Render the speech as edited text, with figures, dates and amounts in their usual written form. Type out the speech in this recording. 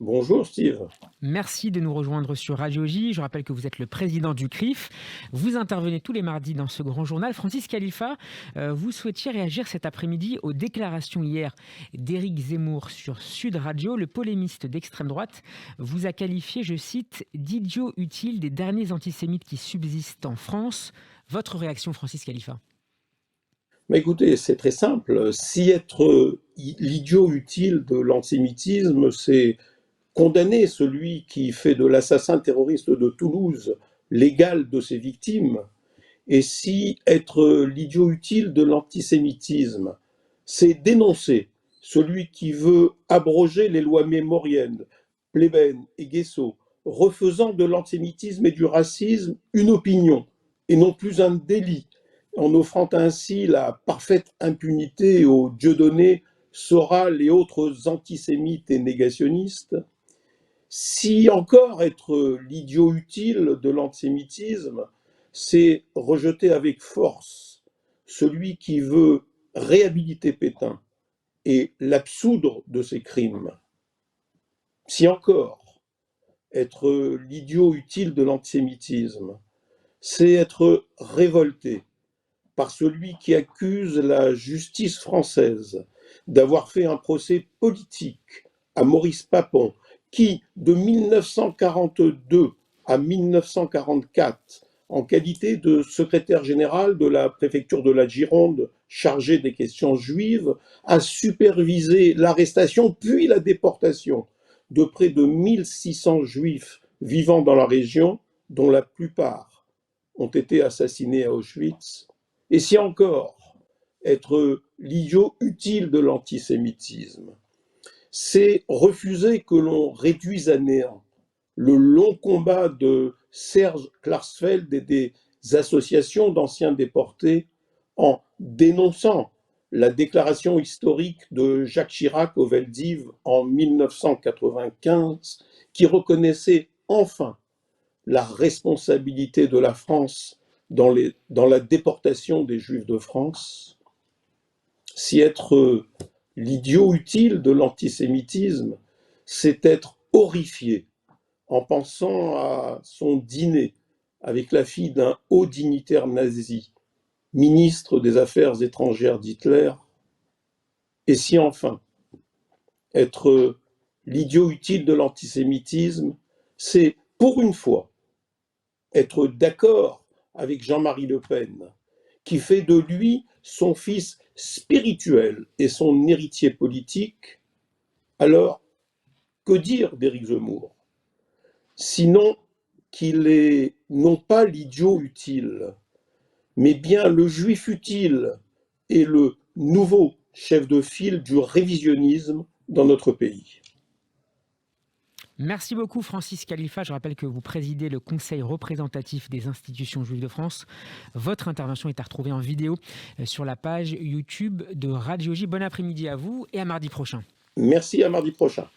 Bonjour Steve. Merci de nous rejoindre sur Radio J. Je rappelle que vous êtes le président du CRIF. Vous intervenez tous les mardis dans ce grand journal. Francis Khalifa, vous souhaitiez réagir cet après-midi aux déclarations hier d'Éric Zemmour sur Sud Radio. Le polémiste d'extrême droite vous a qualifié, je cite, d'idiot utile des derniers antisémites qui subsistent en France. Votre réaction, Francis Khalifa? Mais écoutez, c'est très simple. Si être l'idiot utile de l'antisémitisme, c'est condamner celui qui fait de l'assassin terroriste de Toulouse l'égal de ses victimes, et si être l'idiot utile de l'antisémitisme, c'est dénoncer celui qui veut abroger les lois mémoriennes, Plébène et Guesso, refaisant de l'antisémitisme et du racisme une opinion et non plus un délit, en offrant ainsi la parfaite impunité aux Dieudonné, Soral et autres antisémites et négationnistes. Si encore être l'idiot utile de l'antisémitisme, c'est rejeter avec force celui qui veut réhabiliter Pétain et l'absoudre de ses crimes. Si encore être l'idiot utile de l'antisémitisme, c'est être révolté par celui qui accuse la justice française d'avoir fait un procès politique à Maurice Papon, qui, de 1942 à 1944, en qualité de secrétaire général de la préfecture de la Gironde chargé des questions juives, a supervisé l'arrestation puis la déportation de près de 1600 juifs vivant dans la région, dont la plupart ont été assassinés à Auschwitz. Et si encore être l'idiot utile de l'antisémitisme, c'est refuser que l'on réduise à néant le long combat de Serge Klarsfeld et des associations d'anciens déportés en dénonçant la déclaration historique de Jacques Chirac au Veldiv en 1995 qui reconnaissait enfin la responsabilité de la France dans la déportation des Juifs de France. Si être l'idiot utile de l'antisémitisme, c'est être horrifié en pensant à son dîner avec la fille d'un haut dignitaire nazi, ministre des Affaires étrangères d'Hitler, et si enfin être l'idiot utile de l'antisémitisme, c'est pour une fois être d'accord avec Jean-Marie Le Pen, qui fait de lui son fils spirituel et son héritier politique, alors que dire d'Éric Zemmour? Sinon qu'il est non pas l'idiot utile, mais bien le juif utile et le nouveau chef de file du révisionnisme dans notre pays. Merci beaucoup Francis Khalifa. Je rappelle que vous présidez le Conseil représentatif des institutions juives de France. Votre intervention est à retrouver en vidéo sur la page YouTube de Radio J. Bon après-midi à vous et à mardi prochain. Merci, à mardi prochain.